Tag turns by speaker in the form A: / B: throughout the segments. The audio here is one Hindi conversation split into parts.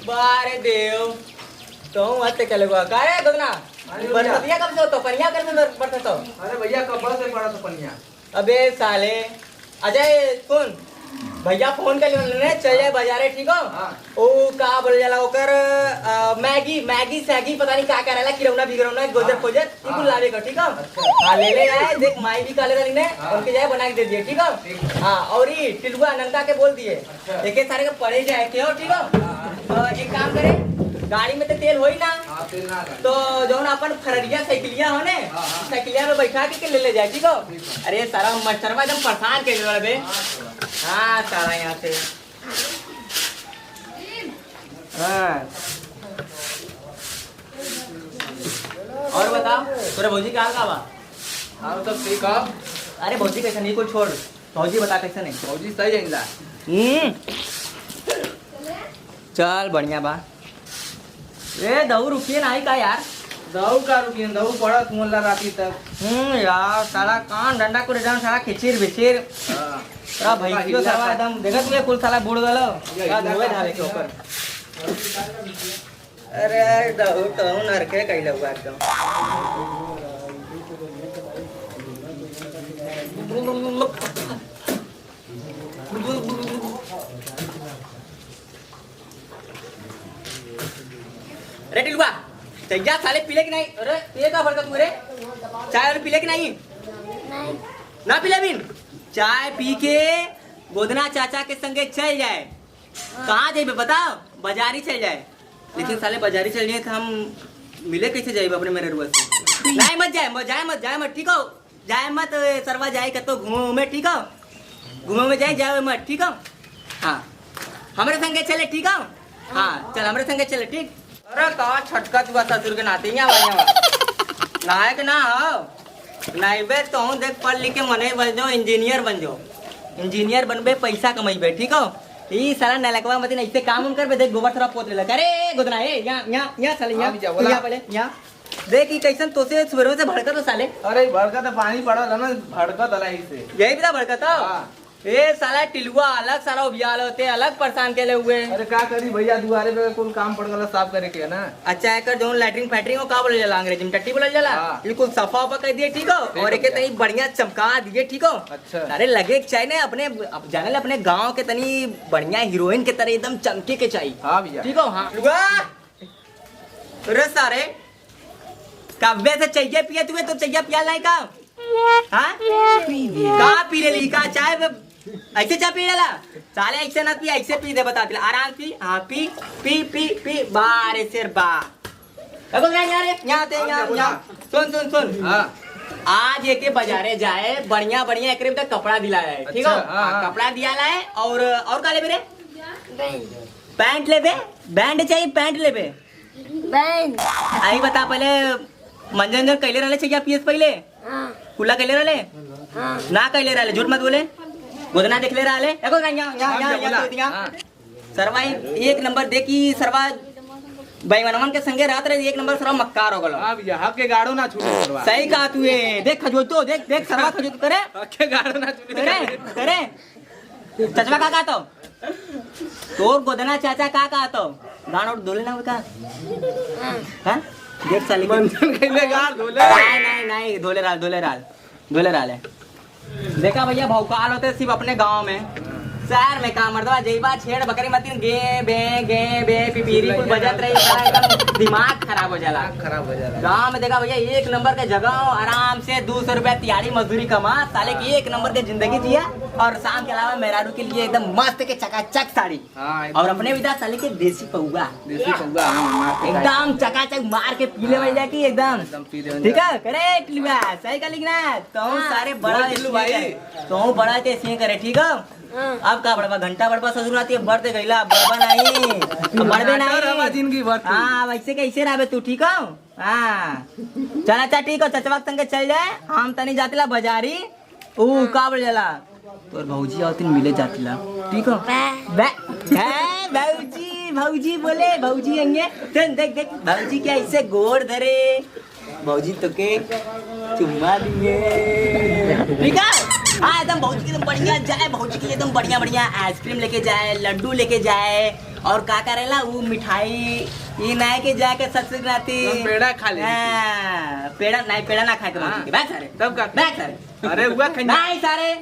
A: बारे देव तो हते चले गो का रे गोदना बरसतिया कब से तो पनिया कर में बरसत तो
B: अरे भैया कब से पड़ा तो पनिया।
A: अबे साले अजय सुन भैया फोन कर ले चल जाए बाजारे ठीक हो। ओ का बोल जाला ओकर मैगी मैगी सैगी पता नहीं का रहेला किरौना बिगरौना गोजर खोजर ई कुल लावे का ठीक हो। हां ले ले आए देख माई भी काले वाली ने उनके जाए बना के दे दिए ठीक हो। हां और ई टिलुआ नंदा के बोल दिए एक एक सारे के पड़े जाए के हो ठीक हो। एक काम करे गाड़ी में तो तेल होई ना तो जो ना अपन फररिया साइकिलिया हो ने साइकिलिया में बैठा के ले ले जाए ठीक हो। अरे सारा मास्टरवा एकदम परेशान कर रहा बे। हाँ सारा यहाँ से हाँ और बताओ तेरे भौजी का हाल का बा?
B: हाँ सब ठीक है।
A: अरे भौजी कैसा नहीं कोई छोड़ भौजी बता कैसा नहीं
B: भौजी सही जाएगा।
A: चल बढ़िया बा। ए दऊ रुकिए ना का यार
B: दऊ का रुकिए दऊ पड़ा तुमला राती तक।
A: यार साला कान डंडा को डंडा साला खिचीर बिचीर साला भैंसियो साला एकदम देखा तुझे कुल साला बूढ़ गलो का धोए धावे के ऊपर। अरे दऊ तो नरके कइले हुआ एकदम। अरे टिलुआ तैया साले पीले कि नहीं? अरे ये का फर्क तुमरे चाय और पीले कि नहीं? नहीं ना पीले बिन चाय पी के गोदना चाचा के संगे चल जाए। कहाँ जाए बताओ? बाजारी चल जाए। लेकिन साले बाजारी चल जाए तो हम मिले कैसे जाए अपने मेरे रुआ से? नहीं मत जाए मत ठीक हो। जाए मत सरवा जाए कतो घूमे ठीक हो। घूमे में जाए मत ठीक हो। हाँ हमारे संगे चले ठीक हो। हाँ चल हमारे संगे चले ठीक। अरे कहा छटका चुका ससुर के नाते नायक ना हो नाइबे तो देख पढ़ लिख के मने बन जाओ इंजीनियर बन जाओ। इंजीनियर बनबे पैसा कमाइबे ठीक हो। ई साला नलकवा मत ऐसे काम कर बे देख गोबर थोड़ा पोत ले अरे गोदना ए यहां साले यहां पहले यहां देख ई कैसन तो से सुबह से भड़का तो साले।
B: अरे भड़का तो पानी पड़ा ना भड़का तला से
A: यही भी भड़का था। ए साला टिलुआ अलग सारा उबियाल होते अलग परेशान के ले हुए।
B: अरे क्या करी भैया दुआरे पे कुल काम पड़ गया साफ करे के ना।
A: अच्छा है कर जो लैट्रिन फैटरिंग को का बोले जाला अंग्रेजी में टट्टी बोले जाला बिल्कुल सफा उपा कर दिए ठीक हो। और एक तनी बढ़िया चमका दिए ठीक हो।
B: अच्छा
A: अरे लगे चाहिए अपने जाने अपने गांव के तनी बढ़िया हीरोइन के तरह एकदम चमके के चाहिए।
B: हाँ भैया
A: ठीक हो। हाँ अरे सारे कब्बे से चाहिए पिए तुझे तो चाहिए पिया नहीं का? हाँ कहाँ पी ले ली का चाय ऐसे चाय पी लेला साले ऐसे ना पी ऐसे पी दे बता दिला आराम पी। हाँ पी पी पी पी बारे सिर बा यहाँ सुन
B: हाँ
A: आज एक बाजारे जाए बढ़िया बढ़िया एक तक कपड़ा दिला है ठीक हो। कपड़ा दिया लाए और का लेबे रे? पैंट लेबे बैंड चाहिए पैंट लेबे
C: बैंड
A: आई बता पहले मंजन कैले रहले चाहिए पीएस पहले खुला कैले रहले ना कैले रहले झूठ मत बोले गोदना देख ले रहले देखो यहाँ सरवा एक नंबर देखी सरवा बैगनवन के संगे रात रहे एक नंबर सरवा मक्कार हो गलो।
B: हां भैया हक के गाड़ो ना छूटे सरवा
A: सही कहा तू ये देख खजोत तो देख सरवा खजोत करे
B: हक के गाड़ो ना छूटे
A: करे चचवा का तो तोर गोदना चाचा का तो गाना और दोले ना का हां देख साली
B: मंजन कैले गाड़ धोले
A: नहीं धोले राल है। देखा भैया भौकाल होते सिर्फ अपने गांव में शहर में का मर्दवा जेबा छेड़ बकरी मतीन गे बे पिपीरी कुल बजत रही एकदम दिमाग खराब हो जाला। गांव में देखा भैया एक नंबर के जगह आराम से 200 रुपया तिहाड़ी मजदूरी कमा साले की एक नंबर के जिंदगी जिया और शाम के अलावा मेहरारू के लिए एकदम मस्त के चकाचक साड़ी और अपने विदा साले के देसी पौवा एकदम चकाचक मार के पीले वाली जाकी एकदम ठीक है करेक्ट लिया सही का लिखना तो सारे बड़ा ते सीन करे ठीक है। अब का बड़बा घंटा बड़बा ससुर आती है बढ़ते गईला बड़बा नहीं बढ़बे नहीं
B: जिंदगी भर।
A: हाँ वैसे कैसे रहे तू ठीक हो। हाँ चल अच्छा ठीक हो चचवा संगे चल जाए हम तनी जातिला बाजारी ऊ का बोल जाला तोर भौजी आवती मिले जातिला ठीक हो। भौजी बोले भौजी आएंगे चल देख भौजी क्या ऐसे गोड़ धरे भौजी तो के चुम्मा दिए ठीक है। हाँ एकदम भौजी की एकदम बढ़िया जाए भौजी के लिए एकदम बढ़िया आइसक्रीम लेके जाए लड्डू लेके जाए और का करेला वो मिठाई ये नहीं के जाके सबसे नाती
B: पेड़ा खा ले
A: पेड़ा नहीं, पेड़ा ना खा के भौजी बैठ सारे
B: तब का
A: बैठ सारे
B: अरे हुआ
A: नहीं सारे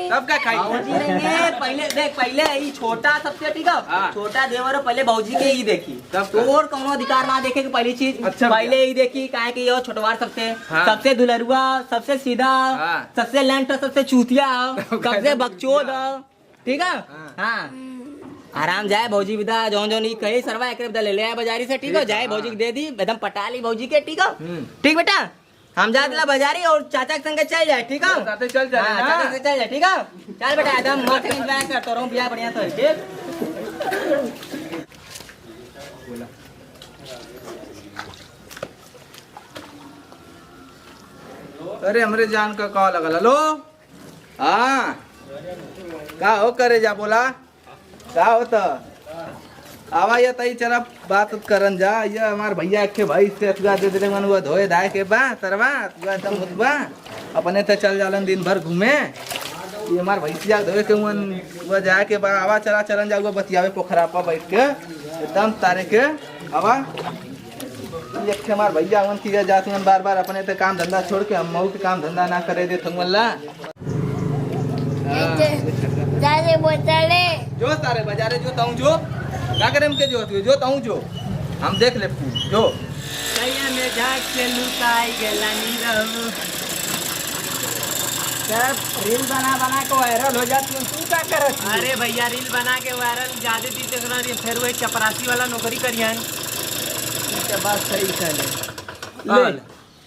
B: तब का खाई
A: भौजी रहेंगे पहले देख, पहले ये छोटा सबसे ठीक है, छोटा देवर पहले भौजी के ही देखी तो और कोनो अधिकार ना देखे कि पहली चीज
B: अच्छा
A: पहले ही देखी काहे कि ये छोटवार सबसे सबसे दुलरुआ, सबसे सीधा, सबसे लंट, सबसे चूतिया, सबसे बकचोद, ठीक है। हाँ आराम जाए भौजी विदा जौन जौन ही कही सरवा एक ले ले बाजारी से, ठीक है। जाए भौजी के दे दी एकदम पटा ली भौजी के, ठीक है। ठीक बेटा हम जा दिला बाजारी और चाचा के संग चल जाए, ठीक है।
B: साथे चल जाए
A: चाचा के चल जाए, ठीक है। चल बेटा एकदम मस्त एंजॉय करता रहूं बियाह बढ़िया तो, ठीक।
B: अरे हमरे जान का कॉल लगल। हेलो हाँ का हो करे जा बोला का होता आवा ये तई चला बात करन जा। ये हमार भैया के भाई से अतगा दे दे मन वो धोए धाए के बा तरवा अतगा एकदम मुतबा अपने ते चल जालन दिन भर घूमे। ये हमार भैया धोए के मन वो जाए के बा आवा चला चलन जाऊगा बतियावे पोखरा पर बैठ के एकदम तारे के आवा। ये के हमार भैया मन की जात मन बार बार अपने ते काम धंधा छोड़ के हम मऊ के काम धंधा ना करे दे तुमला
C: जाले बोतले
B: जो तारे बाजारे जो ताऊ जो क्या करे हमके जो ताऊ जो हम देख ले जो
A: कहिया में झाक से लुकाई गेलानी रहू सब रील बना बना के वायरल हो जाती है, तू क्या करत?
D: अरे भैया रील बना के वायरल ज्यादा दी देख रही फिर वही चपरासी वाला नौकरी करियन।
A: इसके बाद सही चले ले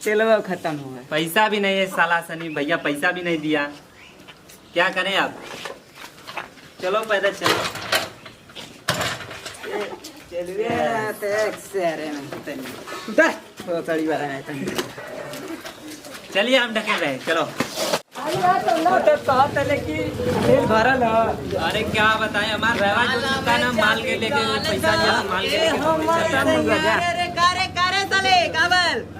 A: चलो खत्म हुआ।
D: पैसा भी नहीं है साला सनी भैया, पैसा भी नहीं दिया, क्या करें आप। चलो पैदल चलो चलिए हम ढकेल रहे हैं, चलो। अरे क्या बताएं हमारा रहवा जो चुका ना माल के लेके पैसा दिया माल के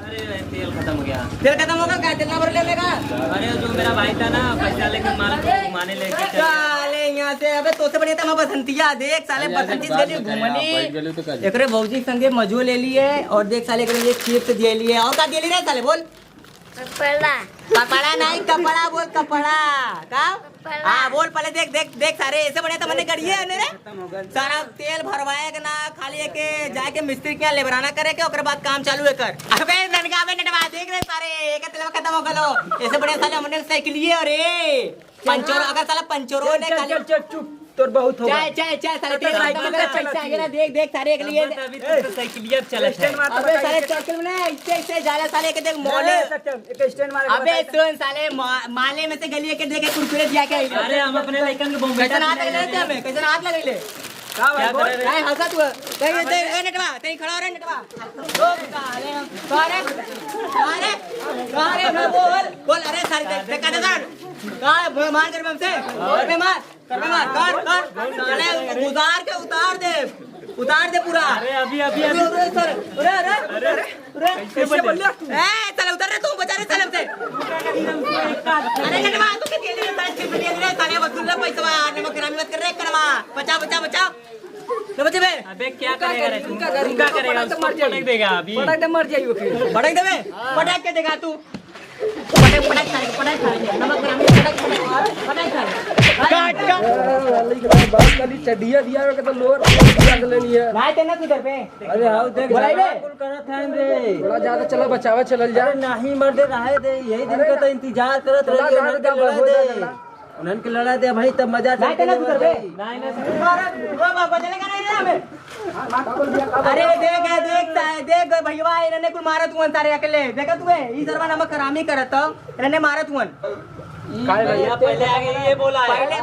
D: अरे तेल खत्म हो गया।
A: तेल खत्म होगा क्या? तेल भर ले लेगा।
D: अरे जो मेरा भाई था ना पैसा लेके माल घुमाने लेके
A: साले यहाँ से अबे तो से बढ़िया था मैं बसंतिया देख साले बसंती गली घूमनी एकरे भौजी के संगे मजो ले लिए और देख साले एकरे लिए चिप्स दे लिए और का दे ली रे साले बोल
C: कपड़ा
A: कपड़ा नहीं कपड़ा बोल कपड़ा का हाँ बोल पहले देख देख देख सारे ऐसे बढ़िया तो मैंने करिए रे सारा तेल भरवाए के ना खाली के जाके मिस्त्री के लेबराना करे के ओकर बाद काम चालू है कर। अबे ननगा में नटवा देख रे सारे एक तेल खत्म हो गलो ऐसे बढ़िया साले हमने साइकिल अरे पंचर अगर साला पंचरो ने खाली
B: चुप तोर बहुत हो
A: चाय चाय चाय साले तेल पैसा आ गया देख देख सारे के लिए
D: अभी तो साइकिलिया चला है।
A: अबे साले साइकिल में ना इससे जाला साले के देख मोले अबे सुन साले माले में से गलिए के देखे कुरकुरे दिया के
D: अरे हम अपने लड़कन के बॉम्बे
A: कैसे हाथ लगे ले हमें कैसे हाथ लगे ले
D: क्या कर रहे
A: काय हंसा तू कहीं दे ए नटवा तेरी खड़ा रे नटवा ओ साले सारे सारे मैं बोल अरे सारे देखा दे सर काय मार कर हमसे और पे मार कर चले उतार दे पूरा।
D: अरे अभी अभी
A: अरे सर अरे कैसे बोल लिया तू ए चल उतर रे तू बचा रे साले हमसे अरे नटवा तू के तेल में पैसे दे रे साले वसूल ले पैसा नमक रामी मत कर रे कड़वा बचा न बचे बे।
D: अबे क्या करेगा रे तू क्या करेगा उसको पटक देगा अभी
A: मर जाइयो फिर पटक देबे पटक के देगा तू पटक खाएगा नमक रामी पटक खाएगा
B: बात करी चढ़िया दिया के तो लोर लग लेनी है
A: भाई तेना किधर पे
B: अरे आओ देख
A: बोलाई बे
B: करत हैं रे थोड़ा ज्यादा चला बचावा चलल जा
D: नहीं मर दे रहे दे यही दिन का तो इंतजार करत रहे उन्हन के लड़ा दे भाई तब मजा
A: भाई तेना किधर पे
D: नहीं
A: वो बाबा चलेगा नहीं रे हमें अरे देख भैया इन्होंने कुल मारा तू सारे अकेले देखा तू ई सरवा नमक हरामी करत इन्होंने मारा तू
D: भैया पहले आगे ये बोला है
A: पहले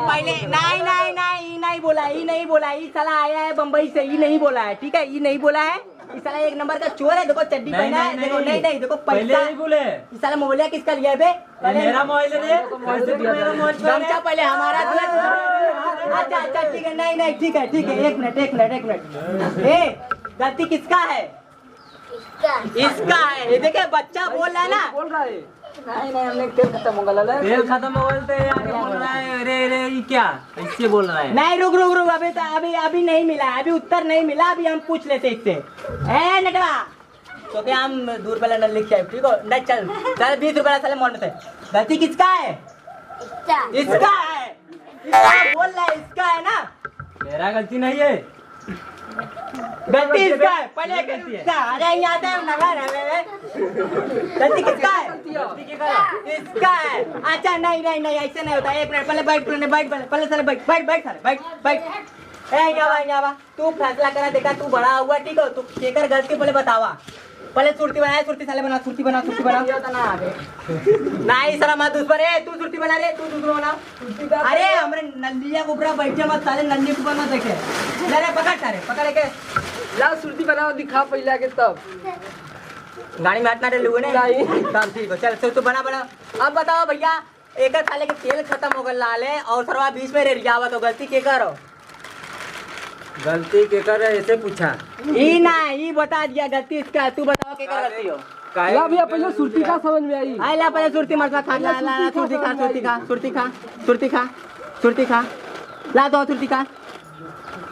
A: नहीं बोला ई साला आया है बम्बई से ई नहीं बोला है ठीक है ई नहीं बोला है ई साला एक नंबर का चोर है देखो चड्डी पहना है देखो नहीं देखो
D: पहले
A: पैसा
D: नहीं बोले
A: ई साला मोबाइल किसका लिया है
D: मेरा मोबाइल दे मेरा मोबाइल
A: गमछा पहले हमारा अच्छा ठीक है नहीं ठीक है एक मिनट ए गलती किसका है इसका है ये देखे बच्चा बोल रहा है ना
E: नहीं नहीं हमने तेल खत्म हो गया
D: तेल खत्म हो गए थे आगे बोल रहा है अरे अरे ये क्या ऐसे बोल रहा है।
A: नहीं रुक रुक रुक अभी नहीं मिला, अभी उत्तर नहीं मिला, अभी हम पूछ लेते इससे। ए नटवा तो क्या हम दूर पहले न लिख के ठीक हो नहीं, चल चल 20 रुपया साले मोड़ में से। गलती किसका है? इसका है, इसका बोल रहा है, इसका है ना।
D: मेरा गलती नहीं है,
A: गलती इसका है, पहले गलती है। अरे यहाँ आते हैं गलती किसका है? इसका है। अच्छा नहीं नहीं नहीं ऐसे नहीं होता, एक मिनट पहले बैठ पहले साले बैठ। यहाँ तू फैसला करा, देखा तू बड़ा हुआ ठीक हो, तू केकर गलती पहले बतावा। पहले सुरती बनाया, सुरती साले बना, सुरती बना नहीं सारा मत उस पर तू सुरती बना रे, तू दूसरा बना। अरे हमरे नल्लिया को ऊपर बैठे मत साले, नल्ली को ऊपर मत देखे। ले पकड़ सारे पकड़ के
E: ला सुरती बनाओ, दिखा पहले के तब
A: गाड़ी में हाथ ना डाले हुए नहीं। तब ठीक हो, चल तू बना। अब बताओ भैया, एक साले के तेल खत्म हो गए लाले और सरवा बीच में रियावा, तो गलती के करो?
D: गलती के कर ऐसे पूछा
A: ई ना ई बता दिया गलती इसका, तू बताओ के कर गलती हो।
E: ला भैया पहले सुरती का समझ में आई।
A: आई ला पहले सुरती मरता खा, ला सुरती खा ला दो सुरती खा।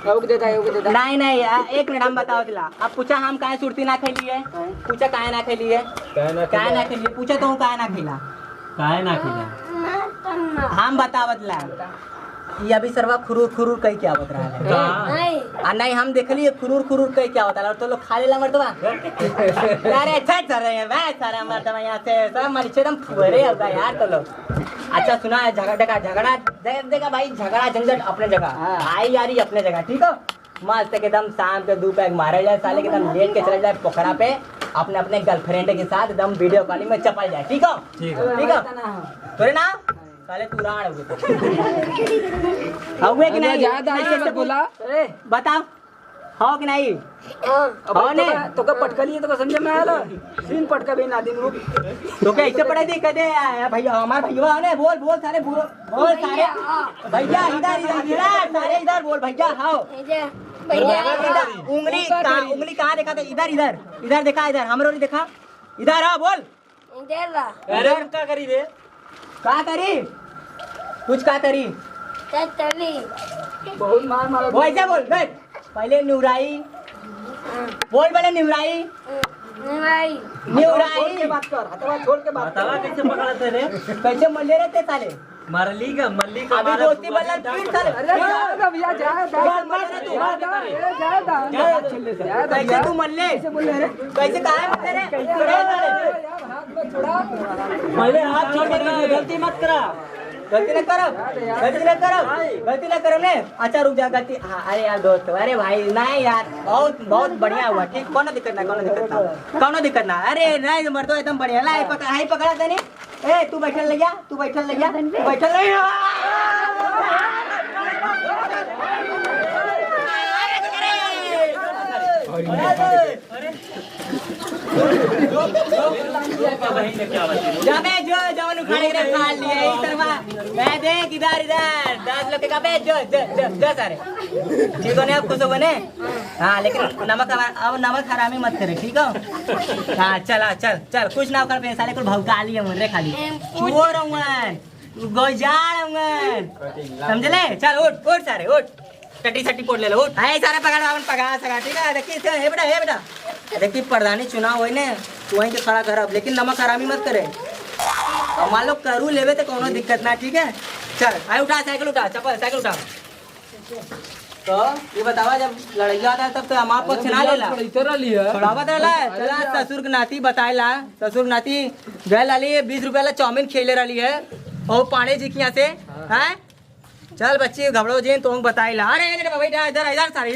A: नहीं नहीं एक मिनट हम बताओ दिला। अब पूछा हम काहे सुरती ना खेली है, पूछा काहे ना खेली है, पूछा तो काहे ना खेला हम बतावत ला। ये अभी सरवा खुरूर कही क्या बता रहा है? नहीं हम देख लिए खुरूर कही क्या होता है, तो लोग खा लेला मर्दवा। अरे अच्छा सर रहे हैं मैं सारा मर्दवा यहाँ से सब मरीचे एकदम फुरे होगा यार तो लोग। अच्छा सुना है झगड़ा देखा भाई, झगड़ा झंझट अपने जगह, आई यारी अपने जगह ठीक हो। मस्त एकदम शाम के 2 पैक मारे जाए साले, एकदम लेट के चले जाए पोखरा पे अपने अपने गर्लफ्रेंड के साथ एकदम वीडियो कॉलिंग में चपल जाए ठीक हो। तोरे ना साले तू राण हुए कि नहीं
E: बोला
A: बताओ, हो कि नहीं?
E: तो का पटका लिए तो समझ में आया सीन पटका भी ना दिन
A: तो क्या ऐसे पढ़े दी कहते भैया हमारे भैया ने बोल सारे भैया इधर सारे इधर बोल भैया। हाँ उंगली कहाँ देखा था? इधर देखा, इधर हमरो नहीं देखा, इधर हाँ बोल।
D: अरे क्या करी रे,
A: क्या करी कुछ क्या करी
E: बहुत मार
A: वैसे बोल बैठ। पहले निवराई बोल, पहले निवराई
E: के बात कर, हथवा छोड़ के बात
D: बतावा कैसे पकड़ा थे रे,
A: कैसे मल्ले रहते साले?
D: मल्ली का
A: अभी दोस्ती बल्ला फिर साले।
E: अरे भैया
A: कैसे तू मल्ले कैसे कहा है मल्ले रे?
D: पहले हाथ छोड़ के गलती मत करा,
A: गलती न करो ने। अच्छा रुक जा, गलती हाँ। अरे यार दोस्त, अरे भाई नहीं यार बहुत बढ़िया हुआ ठीक, कोनो दिक्कत ना। अरे नहीं मर तो एकदम बढ़िया ला पकड़ा था नहीं। ए तू बैठल लगिया जाबे जो जवन उखाड़े के खा लिए इस तरफ मैं देख इधर 10 लोग के काबे जो सारे ठीक हो ने आप खुश हो बने। हाँ लेकिन नमक हरामी मत करे ठीक हो। हाँ चल कुछ ना कर साले को भौका लिए मुरे खाली चोर होंगे गोजाड़ समझले। चल उठ सारे उठ, टट्टी पोट ले लो उठ। हाय सारे पकड़ा सका ठीक है। देखिए हे बेटा देखिए प्रधानी चुनाव हुई ने तू वहीं के खड़ा करब, लेकिन नमक हरामी मत करे। और मान लो करू लेवे तो कोनो दिक्कत ना ठीक है। चल आए उठा साइकिल उठा तो ये बतावा जब लड़ाइया आता तब तो हमार पक्ष ना लेला छोड़ावा देला। चला ससुर के नाती बताएला, ससुर नाती गए लाली 20 रुपया ला चाउमीन खेले रही है और पानी जी के यहाँ से हैं। चल बच्ची घबड़ो जी तो बताएला। अरे इधर सारे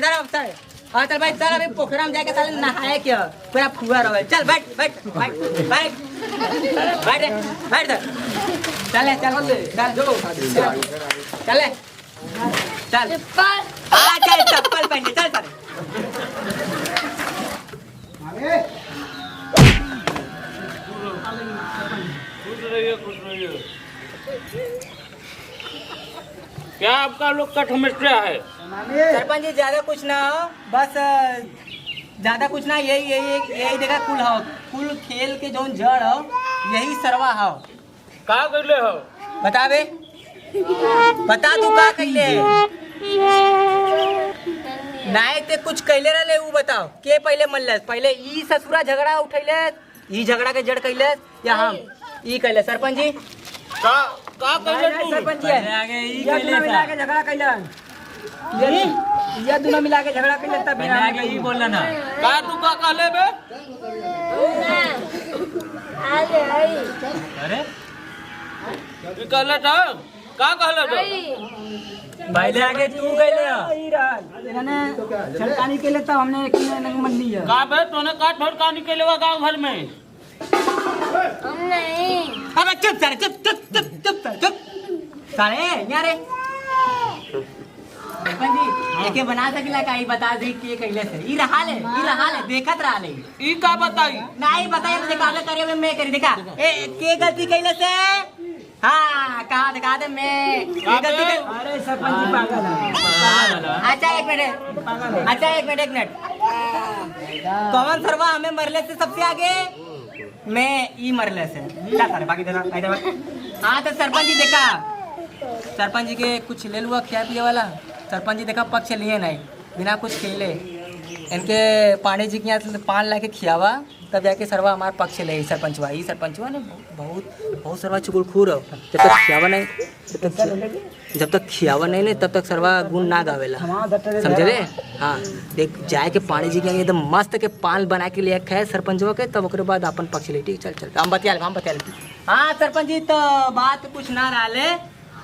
A: हाँ चल भाई चल अभी पोखरा में जाके साले नहाए क्या पूरा फुआ रहो। चल बैठ चल चप्पल पहन चल सारे।
F: क्या आपका लोग का समस्या है?
A: सरपंच जी ज्यादा कुछ ना हो, बस ज्यादा कुछ ना यही देखा कुल खेल के जो जड़ हो यही सरवा हो।
F: का कैले हो?
A: बता बे, बता तू का कैले नहीं ते कुछ कैले रहे ऊ बताओ। के पहले मल्लस? पहले ई ससुरा झगड़ा उठैले, ई झगड़ा के जड़ कैले या हम ई कैले? सरपंच जी
F: का कैले तू?
E: सरपंच जी
D: पहले आगे ई
E: ये
D: कैले
E: दोनों मिला
D: था।
E: के झगड़ा कैलन। ये दोनों मिला के झगड़ा कैलन तब
D: पहले आगे ई बोला ना।
F: का तू का कहले बे?
C: अरे आई
D: अरे
F: ई कहले था? का कहले था?
D: पहले आगे तू कैले हो।
E: ई रहल इन्होंने छड़कानी के लिए तब हमने एक नंग मन लिया।
F: का बे तूने का ठोर का निकले हुआ गांव भर में?
C: हम नहीं
A: अबे चुप सारे, चुप चुप चुप चुप चुप सारे यहाँ रे। सरपंच जी एके बना सकिला का ई बता दे के कैले से? ई रहा ले देखत रहा ले।
F: ई का बताई?
A: नहीं बताइए तो देखा करे में मैं करी देखा ए के गलती कैले से? हाँ कहा दिखा दे मैं ये गलती कर।
E: अरे सरपंच जी पागल है।
A: अच्छा एक मिनट एक मिनट कौन सरवा हमें मरले से सबसे आगे? मैं ई मरले से। क्या सारे बाकी देना हाँ तो सरपंच जी देखा, सरपंच जी के कुछ ले लुआ खिया पिया वाला। सरपंच जी देखा पक्ष लिए नहीं बिना कुछ खेले, इनके पांडे जी के यहाँ से पान ला के खियावा तब जाके सरवा हमारे पक्ष ले। सरपंचवा ई सरपंचवा ने बहुत सरवा चुगलखोर हो। जब तक खियावा नहीं तब तक सरवा गुण ना गावेला, समझे रे? हाँ देख जाए के पांडे जी के यहाँ एकदम मस्त के पान बना के लिए खाए सरपंचवा के, तब ओकरे बाद अपन पक्ष ले। ठीक चल हम बतिया हाँ सरपंच जी तो बात कुछ ना रहा,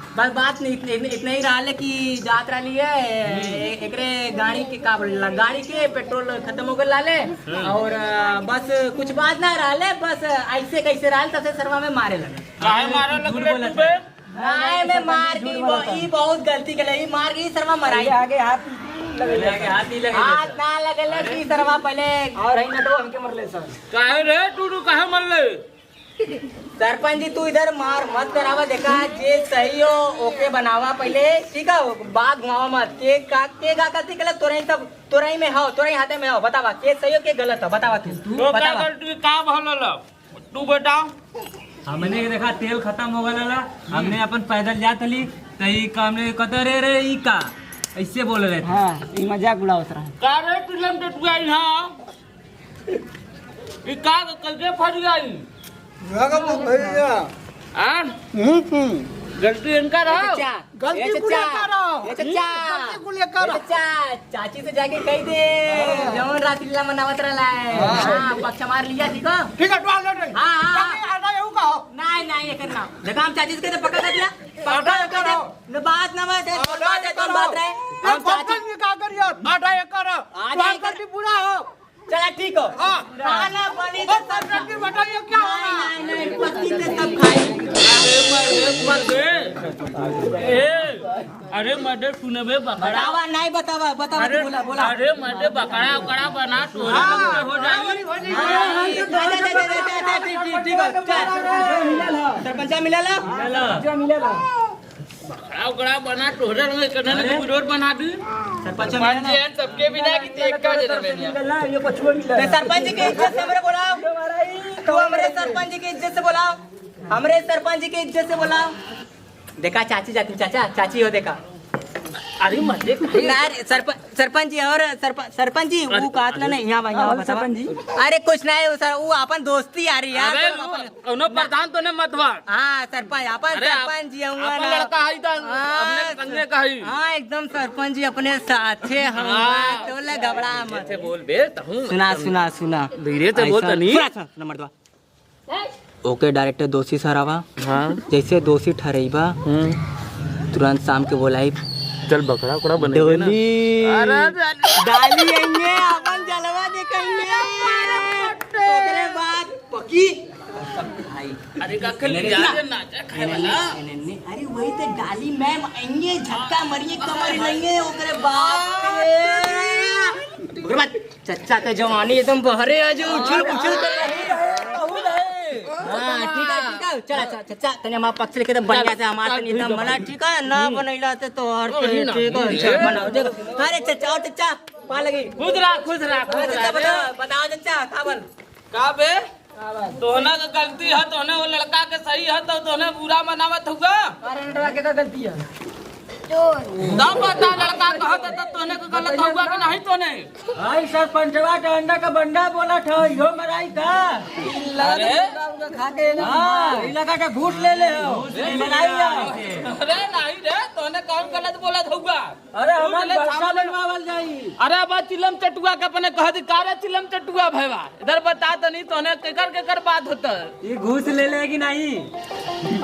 A: बस बात इतना ही रहा कि जात रही है एकरे गाड़ी के का बोला, गाड़ी के पेट्रोल खत्म हो गया लाले और बस कुछ बात ना रहा, बस ऐसे कैसे रहा तसे सरवा में मारे लगे।
F: काहे मारे लगले तू बे?
A: नहीं मैं मार की बहुत गलती के लिए मार की सरवा मराई।
E: आगे हाथ
D: पहले आगे हाथ नहीं लगे।
A: हाथ ना लगल की सरवा पहले
E: और है नटो हमके मरले सर।
F: काहे रे तू काहे मरले?
A: सरपंच जी तू इधर मार मत करावा, देखा जे सही हो ओके बनावा पहले, ठीक है? बात घुमावा मत के का गलती गलत तोरही सब तोरही में हो, तोरही हाथे में हो। बतावा के सही हो के गलत हो, बतावा तू
F: तो क्या
A: बतावा।
F: गलती का भलल? तू बेटा
D: हमने देखा तेल खत्म हो गया, हमने अपन पैदल जात हली तई का हमने कतरे रे ई का ऐसे बोल रहे थे।
E: हाँ ये मजाक उड़ावत रहा।
F: का रे टिलम ते तू आई हां? ई का कल फट गई? हां गलती इनका रहो।
A: चाची से जाके कह दे जौन रात्रिला मनावत रहला है। हाँ पक्ष मार लिया ठीक है?
F: ठीक है टवाल ले।
A: हाँ
F: आना यू कहो।
A: नहीं ये करना देखा हम चाची से कहते पक्का कर दिया न बात ना बात रहे हम चाची
F: का करियो? आटा एक कर।
A: आटा एक कर।
F: पूरा हो।
A: चला ठीक हो।
F: हाँ।
A: खाना पानी तो सब
F: रखी बताइए क्या होगा?
A: नहीं पत्ती से सब खाएंगे।
F: अरे मर्दे सुने बे बकरा।
A: बतावा नहीं बतावा
F: अरे
A: बोला
F: अरे मर्दे बकरा उकड़ा बना तो हो जाएगी।
A: सरपंचा मिला
F: बकरा उकड़ा बना तो विरोध बना दी।
A: सरपंच
F: सबके बिना की
E: ये पछुआ मिला।
A: सरपंच जी की इज्जत से हमरे बुलाओ, तू हमरे सरपंच जी की इज्जत से बुलाओ, हमरे सरपंच जी की इज्जत से बुलाओ। देखा चाची जाती चाची हो देखा।
F: अरे मर्दे
A: सरपंच जी और सरपंच जी वो काटला नहीं यहाँ
E: सरपंच जी
A: अरे कुछ नहीं सर वो अपन दोस्ती आ रही यार।
F: कौनो प्रधान तो ने मतवा।
A: हाँ सरपंच अपन सरपंच जी हुआ
F: अपन
A: ना।
F: लड़का है तो अपने संगे कही।
A: हाँ एकदम सरपंच जी अपने साथे हम तो ले घबरा मत
F: से बोल बे तहू।
A: सुना
F: धीरे से बोल तनी।
A: नंबर दो ओके डायरेक्टर दोषी सरावा।
F: हां
A: जैसे दोषी ठहरेबा तुरंत शाम के बोलाई
F: चल बकरा उकड़ा बने
A: डोली
F: अरे
A: डाली आएंगे अपन जलवा देखेंगे ओकरे बाद पकी
F: अरे का खली यार नाचा खाए वाला।
A: अरे वही तो डाली मैम आएंगे झटका मारिए कमर लेंगे ओकरे बाद चच्चा का जवानी एकदम बहरे आज उछल कर रहे। हाँ ठीक है चला चचा तने हमारा पक्ष लेके तो बढ़िया से हमारा तनी एकदम बना ठीक है ना बनैला तो और ठीक है चल बनाओ देखो। अरे चचा और चचा पा लगी
F: खुद रहा
A: चचा बताओ चचा का बन
F: का बे तोहना का गलती है, तोहने वो लड़का के सही है तो तोहने बुरा मनावत हुआ।
E: अरे नटवा के का गलती है?
F: तब बता लड़का कहत तो तोहने का गलत हुआ कि नहीं तोहने?
E: भाई सरपंचवा डंडा का बंडा बोला था यो मराई का।
F: अरे
E: खा के हां ई लगा के घूस ले ले हो मराई है।
F: अरे नहीं रे, तोहने कौन गलत बोलत हुआ?
E: अरे हमारे वर्षा बनवावल जाई।
F: अरे अब चिलम चटुआ के अपने कहत कारे चिलम चटुआ भैया इधर बता तो नहीं तोहने केकर बात होता।
E: ये घूस ले ले कि नहीं?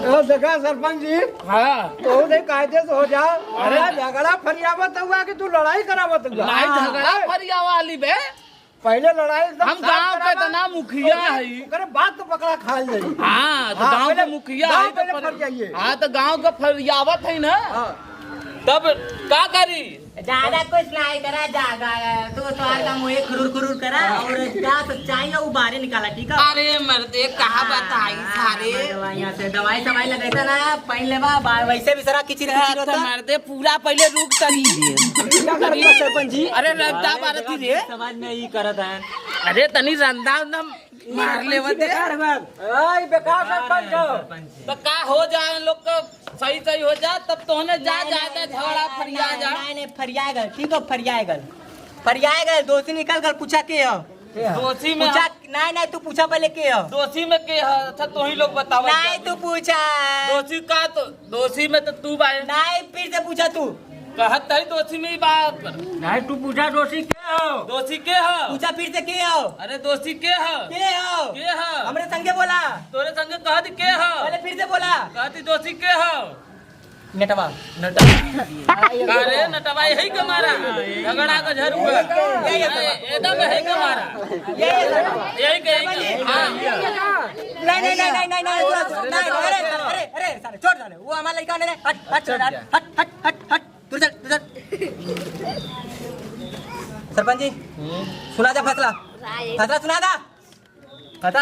G: ओ देखा सरपंच जी,
F: हां
G: तो दे कायदे से हो जा। अरे झगड़ा फरियावत हुआ कि तू लड़ाई करावत हुआ?
F: नहीं झगड़ा फरिया वाली बे,
G: पहले लड़ाई एकदम
F: हम गांव के तना मुखिया है।
G: करे बात तो पकड़ा खाल जाई।
F: हाँ तो गांव के मुखिया है तो
G: फर जाइए।
F: हाँ तो गांव का फरियावत है ना, तब का करी?
A: ज्यादा कुछ नहीं करा जागा तो तोहार का मुंह खुरुर खुरुर करा और क्या सच्चाई है वो बाहर निकाला, ठीक है?
F: अरे मर्दे कहा बताई सारे
A: दवाइयां से दवाई सवाई लगाता ना पहन लेवा, वैसे भी सारा किचिर किचिर होता।
F: मर्दे पूरा पहले रुक तरी
A: सरपंच जी
F: अरे रद्दा मारती रे,
E: समझ में ही करत है।
F: अरे तनी रंदा मार ले
E: बेकार सरपंच
F: तो का हो जाए लोग का सही हो जा, तब तोहने जा जाता झगड़ा फरिया जा।
A: नहीं फरियाए गल, ठीक है फरियाए गल दोषी निकल गल, पूछा के हो
F: दोषी में
A: पूछा? नहीं तू पूछा पहले के हो?
F: दोषी में के है? अच्छा तो ही लोग बताओ।
A: नहीं तू पूछा।
F: दोषी का तो दोषी में तो तू बाय
A: नहीं फिर से पूछा तू।
F: कहत है दोषी में ही बात कर।
E: नहीं तू पूछा दोषी क्या हो?
F: दोषी के है?
A: पूछा फिर से के हो?
F: अरे दोषी के है?
A: के हो?
F: के है?
A: हमरे संगे बोला,
F: तोरे संग कहत के है?
A: पहले फिर से बोला।
F: कहती दोषी के है?
A: नेटवा
F: अरे नटवा यही के मारा झगड़ा का झर हुआ एकदम यही के मारा यही के हाँ।
A: नहीं अरे साले छोड़ साले, वो हमारा लड़का नहीं, हट तू चल। सरपंच जी सुना जा फैसला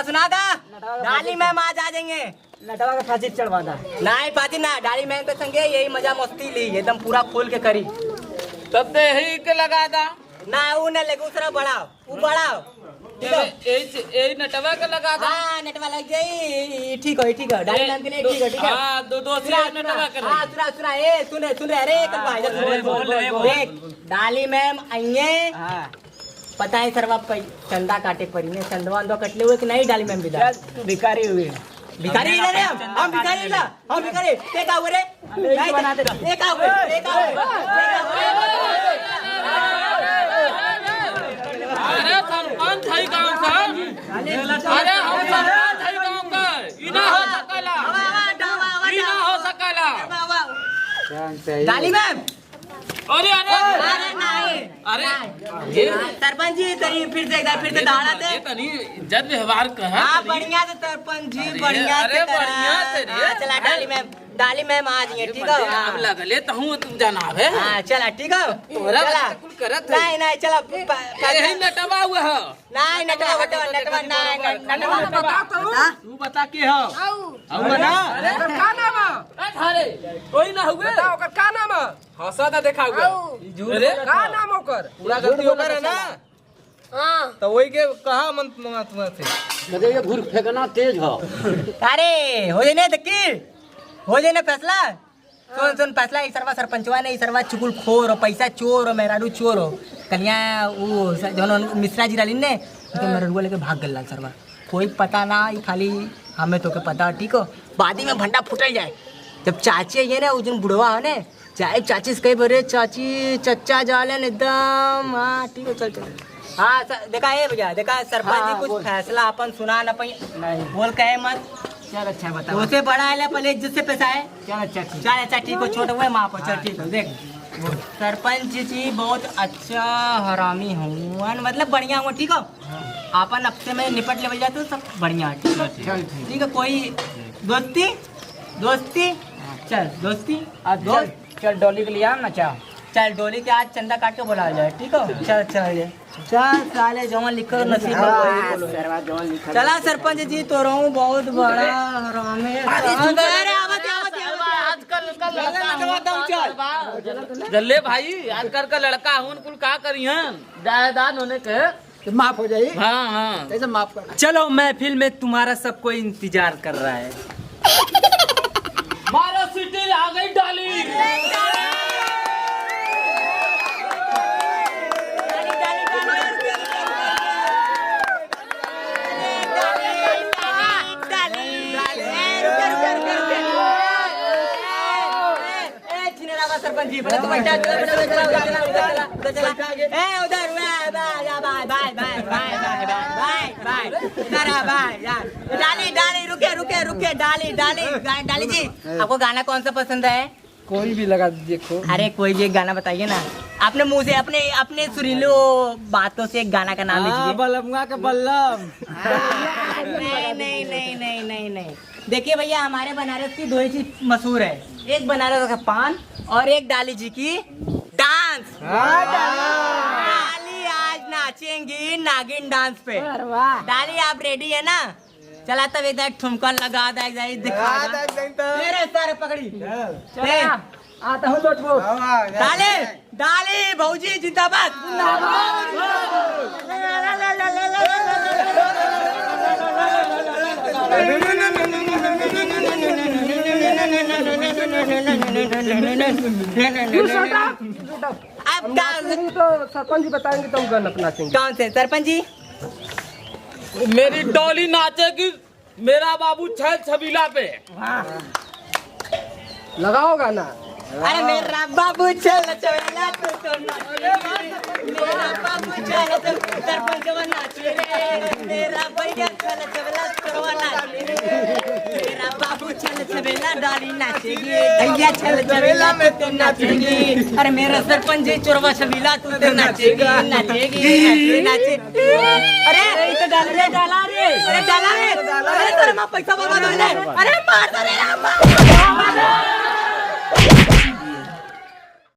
A: सुना दा डाली मैम आज आ जाएंगे।
E: नटवा का फांसी चढ़वा दा।
A: नहीं पाती ना, डाली मैम के संगे यही मजा मस्ती ली एकदम पूरा खोल के करी।
F: तब तो यही के लगा दा
A: ना वो न लगे दूसरा बढ़ाओ
F: यही नटवा के लगा दा।
A: हाँ नेटवा लग जाई, ठीक है डाली मैम के लिए ठीक है।
F: हाँ दोषी नटवा के
A: हाँ सुना ए सुन रहे अरे देख डाली मैम आइए, पता है सरवा चंदा काटे पड़ी ने चंदवा कटले हुए कि नहीं डाली मैम विदा
E: भिखारी हुए
A: भिखारी रे हम भिखारी के का हुए रे नहीं बना दे एक का हुए
F: अरे सरपंच है गांव का, अरे हम सरपंच है गांव का, इना हो सकला
A: डाली मैम।
F: अरे
A: ये सरपंच जी तरी फिर से दाड़ा दे
F: तनी इज्जत व्यवहार का है।
A: हाँ बढ़िया से सरपंच जी बढ़िया
F: अरे बढ़िया से रे।
A: चला डाली मैम आ जाइए, ठीक है?
F: अब लगले तो हूँ तुम जाना है।
A: हाँ चला ठीक है
F: तोरा कुल करत है
A: नहीं चला
F: यही नटवा हुआ है।
A: नहीं नटवा
G: तू बता के हो
C: आओ
G: बना।
F: का नाम है? अरे कोई ना हुए
G: ओकर का नाम है? हंसा था देखा हुआ।
C: आओ
F: अरे
G: का नाम ओकर? पूरा गलती ओकर है ना,
C: हाँ
G: तो वही के कहा मन से
E: ये घुर फेंकना तेज हो।
A: अरे हो जाए देखी हो जाए ना फैसला। सुन फैसला इस सरवा सरपंचवा ने इस सरवा चुगुल खोर हो, पैसा चोर हो, मेहरारू चोर हो। कलिया वो जौन मिश्रा जी रही ने तो मेहरारू लेके भाग गल सरवा, कोई पता ना खाली हमें तो के पता, ठीक हो? बादी में भंडा फुटल जाए जब चाची ये ना उस दिन बुढ़वा है ने चाहे चाची से कही बोरे चाची चच्चा जालन एकदम। हाँ ठीक है चल हाँ देखा है भैया, देखा सरपंच जी कुछ फैसला अपन सुना ना पाई नहीं बोल कहे मत।
E: चल अच्छा बता।
A: उसे बड़ा है पहले इज्जत से पैसा है।
E: चल अच्छा
A: ठीक हो, छोटा हुआ माँ चल ठीक है। देख सरपंच जी बहुत अच्छा हरामी हूँ, मतलब बढ़िया हुआ, ठीक हो? अपन अपने में निपट ले जाते हो सब बढ़िया, ठीक है? ठीक है कोई दोस्ती चल दोस्ती
E: चल डोली के लिए आम ना चाह।
A: चल डोली के आज चंदा काट के बुला जाए, ठीक हो? चल साले जमा लिखो नसीब चला सरपंच जी तो रहूं बहुत बड़ा हरामी।
F: जल्ले भाई आजकल का लड़का हूँ कुल का करी हैं जायदाद होने के
G: तो माफ हो जाए।
F: हाँ हाँ
G: कैसे माफ कर?
D: चलो महफिल में तुम्हारा सब कोई इंतजार कर रहा है।
F: मारो सीटी आ गई डाली।
A: सरपंच जी पहले तो बैठा उधर डाली रुके डाली जी, आपको गाना कौन सा पसंद है?
G: कोई भी लगा देखो।
A: अरे कोई भी एक गाना बताइए ना, अपने मुंह से अपने सुरीलो बातों से एक गाना का नाम लीजिए।
G: बल्लमुआ के बल्लम।
A: नहीं। देखिए भैया, हमारे बनारस की दो ही चीज मशहूर है, एक बनारस का पान और एक डाली जी की डांस। डाली आज नाचेंगी नागिन डांस पे। डाली आप रेडी है ना? चला तब एक ठुमका लगा दिखा मेरे सारे पकड़ी।
G: आता हूँ लौट वो।
A: डाली भौजी जिंदाबाद। अब
G: तो सरपंच जी बताएंगे तो हम गाना अपना नाचेंगे।
A: कौन से सरपंच जी?
F: मेरी डोली नाचेगी मेरा बाबू छैल छबीला पे।
G: लगाओ गाना।
A: अरे मेरा बाबू चल चला तू तो नाचेगी, मेरा बाबू चल सरपंच नाचे रे, मेरा भैया चल चला तोरवा नाचे रे, मेरा बाबू चल चबेला डाली नाचेगी, भैया चल चबेला में तो नाचेगी, अरे मेरा सरपंच जी चोरवा छबीला तू तो नाचेगी। अरे ये तो डाला रे, अरे तेरे मां पैसा बर्बाद हो जाए। अरे मार दे रे।